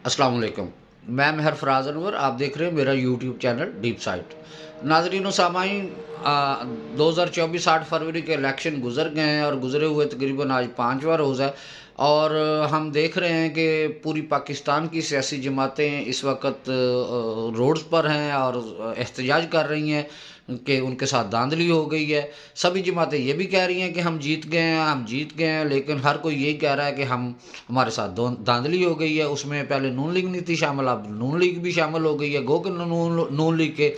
अस्सलाम वालेकुम। मैं महर फराज अनवर, आप देख रहे हैं मेरा यूट्यूब चैनल डीप साइट। नाज़रीन व सामाईन, 2024 8 फरवरी के इलेक्शन गुजर गए हैं और गुजरे हुए तकरीबन आज 5वां रोज़ है। और हम देख रहे हैं कि पूरी पाकिस्तान की सियासी जमातें इस वक्त रोड्स पर हैं और एहतजाज कर रही हैं कि उनके साथ धांधली हो गई है। सभी जमातें ये भी कह रही हैं कि हम जीत गए हैं, हम जीत गए हैं, लेकिन हर कोई यही कह रहा है कि हमारे साथ धांधली हो गई है। उसमें पहले नून लीग नहीं थी शामिल, अब नून लीग भी शामिल हो गई है। गो के नून लीग के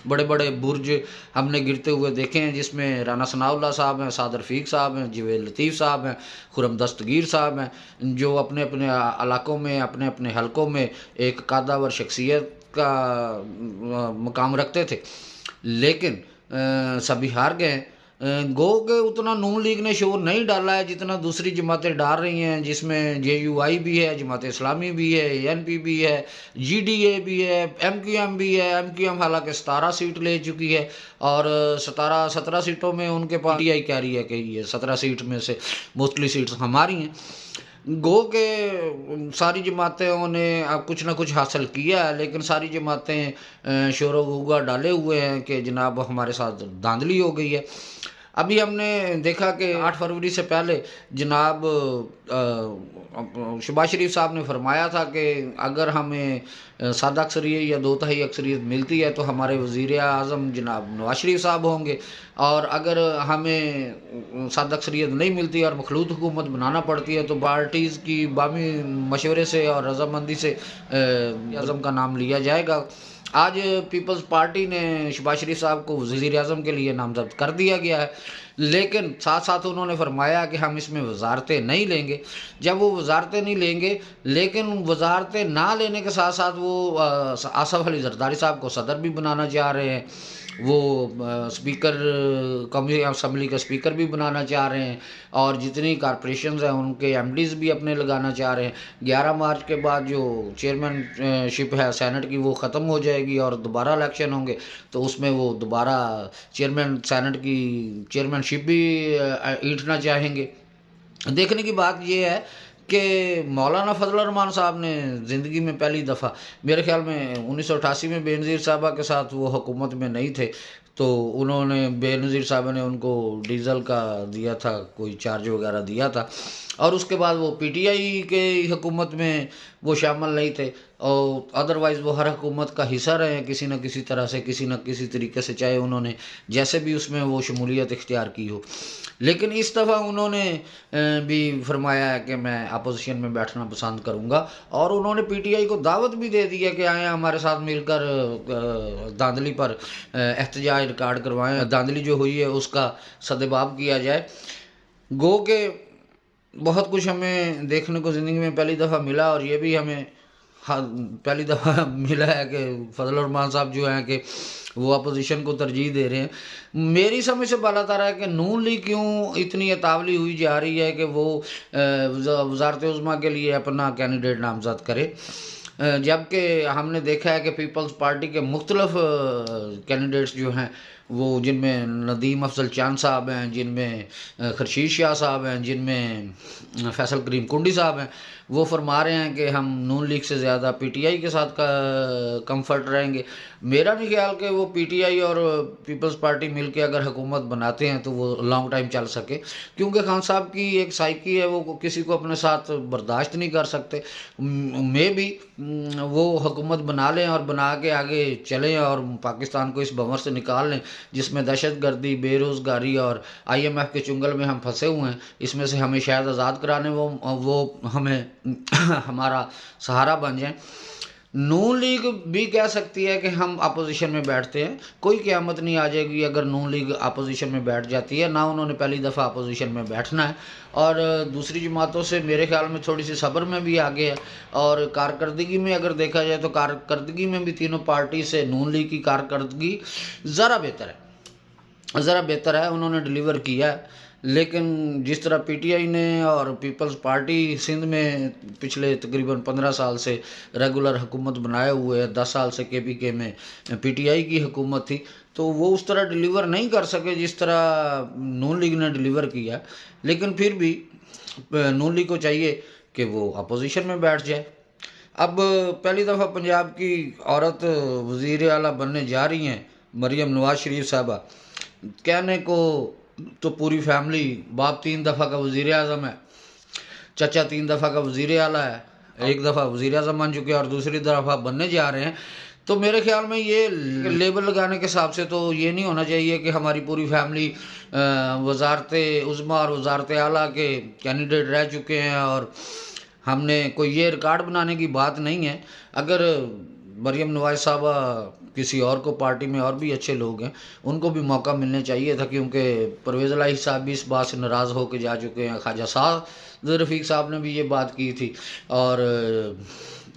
बड़े बड़े बुर्ज हमने गिरते हुए देखे हैं, जिसमें राना सनाउल्लाह साहब हैं, सादर रफीक साहब हैं, जवेद लतीफ़ साहब हैं, खुरम दस्तगीर साहब हैं, जो अपने अपने इलाकों में, अपने अपने हलकों में एक कादावर शख्सियत का मकाम रखते थे, लेकिन सभी हार गए। गो के उतना नून लीग ने शोर नहीं डाला है जितना दूसरी जमातें डाल रही हैं, जिसमें JUI भी है, जमात इस्लामी भी है, ANP भी है, GDA भी है, MQM भी है। MQM हालांकि 17 सीट ले चुकी है और 17 सीटों में उनके पास PTI कह रही है कि ये 17 सीट में से मोस्टली सीट्स हमारी हैं। गो के सारी जमातों ने अब कुछ ना कुछ हासिल किया है, लेकिन सारी जमातें शोर गुगा डाले हुए हैं कि जनाब हमारे साथ धांधली हो गई है। अभी हमने देखा कि 8 फरवरी से पहले जनाब शहबाज शरीफ साहब ने फरमाया था कि अगर हमें सादा अक्सरियत या 2/3 अक्सरियत मिलती है तो हमारे वज़ीर आज़म जनाब नवाज शरीफ साहब होंगे, और अगर हमें सादा अक्सरियत नहीं मिलती और मखलूत हुकूमत बनाना पड़ती है तो पार्टीज़ की बामी मशवरे से और रजामंदी से आज़म का नाम लिया जाएगा। आज पीपल्स पार्टी ने शहबाज शरीफ साहब को वज़ीर आज़म के लिए नामज़द कर दिया गया है, लेकिन साथ साथ उन्होंने फरमाया कि हम इसमें वजारतें नहीं लेंगे। जब वो वजारतें नहीं लेंगे, लेकिन वजारतें ना लेने के साथ साथ वो आसफ़ अली ज़रदारी साहब को सदर भी बनाना चाह रहे हैं, वो स्पीकर कौमी असम्बली का स्पीकर भी बनाना चाह रहे हैं, और जितनी कॉरपोरेशंस हैं उनके MDs भी अपने लगाना चाह रहे हैं। 11 मार्च के बाद जो चेयरमैनशिप है सेनेट की वो ख़त्म हो जाएगी और दोबारा इलेक्शन होंगे, तो उसमें वो दोबारा सेनेट की चेयरमैनशिप भी ईंटना चाहेंगे। देखने की बात ये है कि मौलाना फजल रहमान साहब ने ज़िंदगी में पहली दफ़ा, मेरे ख़्याल में 1988 में बेनज़ीर साहबा के साथ वो हुकूमत में नहीं थे, तो उन्होंने बेनज़ीर साहब ने उनको डीज़ल का दिया था, कोई चार्ज वगैरह दिया था, और उसके बाद वो PTI के हुकूमत में वो शामिल नहीं थे, और अदरवाइज़ वो हर हुकूमत का हिस्सा रहे हैं किसी न किसी तरह से, किसी न किसी तरीके से, चाहे उन्होंने जैसे भी उसमें वो शमूलियत इख्तियार की हो। लेकिन इस दफ़ा उन्होंने भी फरमाया है कि मैं अपोजिशन में बैठना पसंद करूँगा, और उन्होंने PTI को दावत भी दे दी है कि आएँ हमारे साथ मिलकर धांधली पर एहतजाज रिकॉर्ड करवाएं, धांधली जो हुई है उसका सदेबाब किया जाए। गो के बहुत कुछ हमें देखने को ज़िंदगी में पहली दफ़ा मिला, और ये भी हमें हाँ पहली दफ़ा मिला है कि फजल रहमान साहब जो हैं कि वो अपोजिशन को तरजीह दे रहे हैं। मेरी समझ से बाला तारा है कि नून लीग क्यों इतनी अतावली हुई जा रही है कि वो वज़ारत उज़्मा के लिए अपना कैंडिडेट नामज़द करे, जबकि हमने देखा है कि पीपल्स पार्टी के मुख्तलिफ कैंडिडेट्स जो हैं वो, जिनमें नदीम अफजल चांद साहब हैं, जिनमें खर्शीद शाह साहब हैं, जिनमें फैसल करीम कुंडी साहब हैं, वो फरमा रहे हैं कि हम नून लीग से ज़्यादा PTI के साथ कंफर्ट रहेंगे। मेरा नहीं ख्याल कि वो PTI और पीपल्स पार्टी मिल के अगर हुकूमत बनाते हैं तो वो लॉन्ग टाइम चल सके, क्योंकि खान साहब की एक साइकी है, वो किसी को अपने साथ बर्दाश्त नहीं कर सकते। मे भी वो हुकूमत बना लें और बना के आगे चलें और पाकिस्तान को इस भंवर से निकाल लें जिसमें दहशतगर्दी, बेरोज़गारी और IMF के चुंगल में हम फंसे हुए हैं। इसमें से हमें शायद आज़ाद कराने वो हमें हमारा सहारा बन जाए। नून लीग भी कह सकती है कि हम अपोजिशन में बैठते हैं, कोई क़यामत नहीं आ जाएगी अगर नून लीग अपोजिशन में बैठ जाती है। ना उन्होंने पहली दफ़ा अपोजिशन में बैठना है, और दूसरी जमातों से मेरे ख्याल में थोड़ी सी सब्र में भी आगे है, और कारकर्दगी में अगर देखा जाए तो कारकर्दगी में भी तीनों पार्टी से नून लीग की कारकर्दगी ज़रा बेहतर है, उन्होंने डिलीवर किया है। लेकिन जिस तरह PTI ने और पीपल्स पार्टी सिंध में पिछले तकरीबन 15 साल से रेगुलर हुकूमत बनाए हुए है, 10 साल से KPK में PTI की हुकूमत थी, तो वो उस तरह डिलीवर नहीं कर सके जिस तरह नून लीग ने डिलीवर किया। लेकिन फिर भी नून लीग को चाहिए कि वो अपोजिशन में बैठ जाए। अब पहली दफ़ा पंजाब की औरत वज़ीर आला बनने जा रही हैं, मरियम नवाज शरीफ साहबा। कहने को तो पूरी फैमिली, बाप 3 दफ़ा का वज़ीर आज़म है, चचा 3 दफ़ा का वज़ीर आला है, एक दफ़ा वज़ीर आज़म बन चुके हैं और दूसरी दफ़ा बनने जा रहे हैं। तो मेरे ख्याल में ये लेबल लगाने के हिसाब से तो ये नहीं होना चाहिए कि हमारी पूरी फैमिली वज़ारत उज़्मा और वज़ारत आला के कैंडिडेट रह चुके हैं और हमने कोई ये रिकॉर्ड बनाने की बात नहीं है। अगर मरियम नवाज साहबा किसी और को पार्टी में और भी अच्छे लोग हैं, उनको भी मौका मिलने चाहिए था, क्योंकि परवेज़ इलाही साहब भी इस बात से नाराज़ होकर जा चुके हैं। ख्वाजा साद रफ़ीक साहब ने भी ये बात की थी और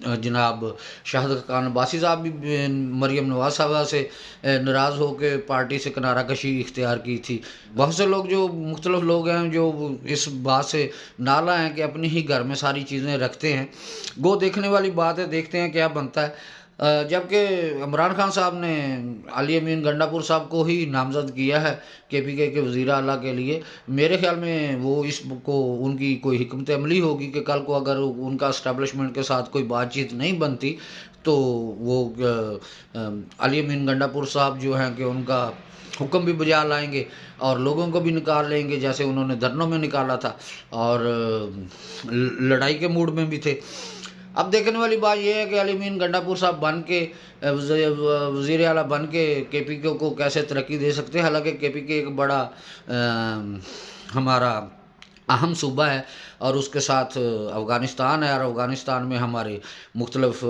जनाब शाहद खान अब्बासी साहब भी मरियम नवाज साहबा से नाराज़ होकर पार्टी से किनारा कशी इख्तियार की थी। बहुत से लोग, जो मुख्तलिफ लोग हैं, जो इस बात से नाला हैं कि अपने ही घर में सारी चीज़ें रखते हैं। गो देखने वाली बात है, देखते हैं क्या बनता है। जबकि इमरान खान साहब ने अली अमीन गंडापुर साहब को ही नामज़द किया है KPK के वज़ीर आला के लिए। मेरे ख्याल में वो इसको उनकी कोई हिकमत अमली होगी कि कल को अगर उनका इस्टेब्लिशमेंट के साथ कोई बातचीत नहीं बनती तो वो अली अमीन गंडापुर साहब जो हैं कि उनका हुक्म भी बजा लाएंगे और लोगों को भी निकाल लेंगे, जैसे उन्होंने धरनों में निकाला था और लड़ाई के मूड में भी थे। अब देखने वाली बात यह है कि अली अमीन गंडापुर साहब बन के वज़ीर आला बन के KPK को कैसे तरक्की दे सकते हैं। हालांकि KPK एक बड़ा हमारा अहम सूबा है और उसके साथ अफ़गानिस्तान है और अफ़गानिस्तान में हमारे मुख्तलिफ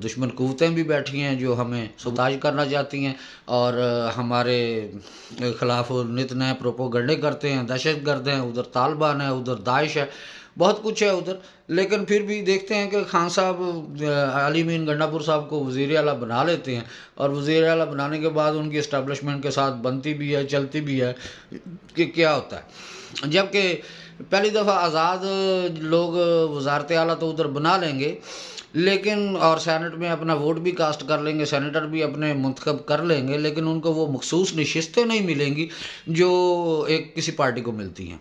दुश्मन क़ुव्वतें भी बैठी हैं जो हमें साबोताज करना चाहती हैं और हमारे ख़िलाफ़ नित नए प्रोपोगंडे करते हैं। दहशतगर्द हैं, उधर तालिबान है, उधर दाइश है, बहुत कुछ है उधर। लेकिन फिर भी देखते हैं कि खान साहब अली अमीन गंडापुर साहब को वज़ीर आला बना लेते हैं और वज़ीर आला बनाने के बाद उनकी इस्टेब्लिशमेंट के साथ बनती भी है, चलती भी है कि क्या होता है। जबकि पहली दफ़ा आज़ाद लोग वज़ारत आला तो उधर बना लेंगे, लेकिन और सेनेट में अपना वोट भी कास्ट कर लेंगे, सेनेटर भी अपने मुंतखब कर लेंगे, लेकिन उनको वो मखसूस नशिस्तें नहीं मिलेंगी जो एक किसी पार्टी को मिलती हैं।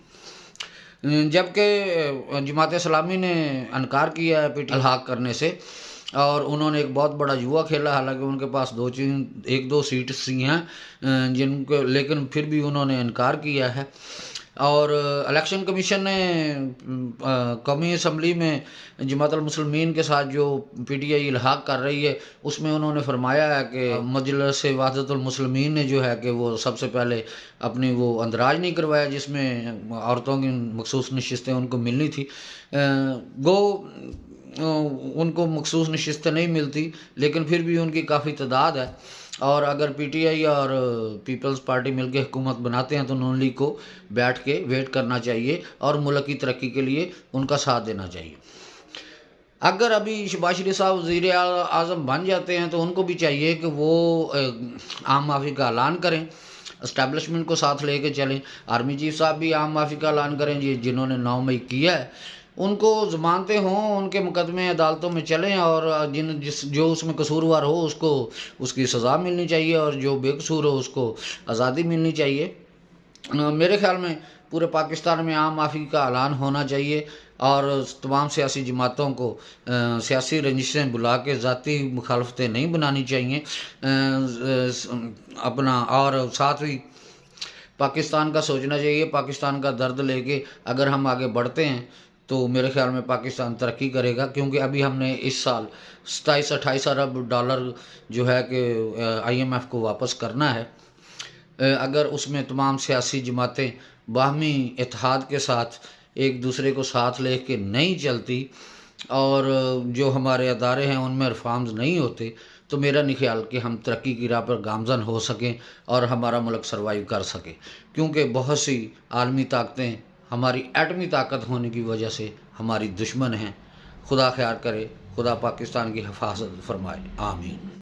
जबकि जमात इस्लामी ने इनकार किया है PTI इल्हाक करने से और उन्होंने एक बहुत बड़ा जुआ खेला। हालांकि उनके पास 1-2 सीट्स ही हैं जिनको, लेकिन फिर भी उन्होंने इनकार किया है। और इलेक्शन कमीशन ने कौमी असम्बली में जमात मुस्लिमीन के साथ जो PTI इल्हाक कर रही है उसमें उन्होंने फरमाया है कि मजलिस वहदतुल मुस्लिमीन ने जो है कि वो सबसे पहले अपनी वो अंदराज नहीं करवाया जिसमें औरतों की मखसूस नशिस्तें उनको मिलनी थी। गो उनको मखसूस नशिस्तें नहीं मिलती, लेकिन फिर भी उनकी काफ़ी तादाद है और अगर PTI और पीपल्स पार्टी मिलकर हुकूमत बनाते हैं तो नून लीग को बैठ के वेट करना चाहिए और मुल्क की तरक्की के लिए उनका साथ देना चाहिए। अगर अभी शहबाज शरीफ साहब वज़ीर आज़म बन जाते हैं तो उनको भी चाहिए कि वो आम माफ़ी का ऐलान करें, इस्टेब्लिशमेंट को साथ लेके चलें। आर्मी चीफ साहब भी आम माफ़ी का ऐलान करें जिन्होंने 9 मई किया है, उनको ज़मानतें हों, उनके मुकदमे अदालतों में चलें और जो उसमें कसूरवार हो उसको उसकी सज़ा मिलनी चाहिए और जो बेकसूर हो उसको आज़ादी मिलनी चाहिए। मेरे ख्याल में पूरे पाकिस्तान में आम माफ़ी का ऐलान होना चाहिए और तमाम सियासी जमातों को सियासी रंजिशें बुला के ज़ाती मुखालफतें नहीं बनानी चाहिए अपना, और साथ ही पाकिस्तान का सोचना चाहिए। पाकिस्तान का दर्द लेके अगर हम आगे बढ़ते हैं तो मेरे ख्याल में पाकिस्तान तरक्की करेगा, क्योंकि अभी हमने इस साल 27-28 अरब डॉलर जो है कि IMF को वापस करना है। अगर उसमें तमाम सियासी जमातें बाहमी इत्तेहाद के साथ एक दूसरे को साथ लेके नहीं चलती और जो हमारे अदारे हैं उनमें रिफॉर्म्स नहीं होते तो मेरा नहीं ख्याल कि हम तरक्की की राह पर गामजन हो सकें और हमारा मुल्क सर्वाइव कर सके, क्योंकि बहुत सी आलमी ताकतें हमारी एटमी ताकत होने की वजह से हमारी दुश्मन हैं। खुदा ख्याल करे, खुदा पाकिस्तान की हिफाजत फरमाए, आमीन।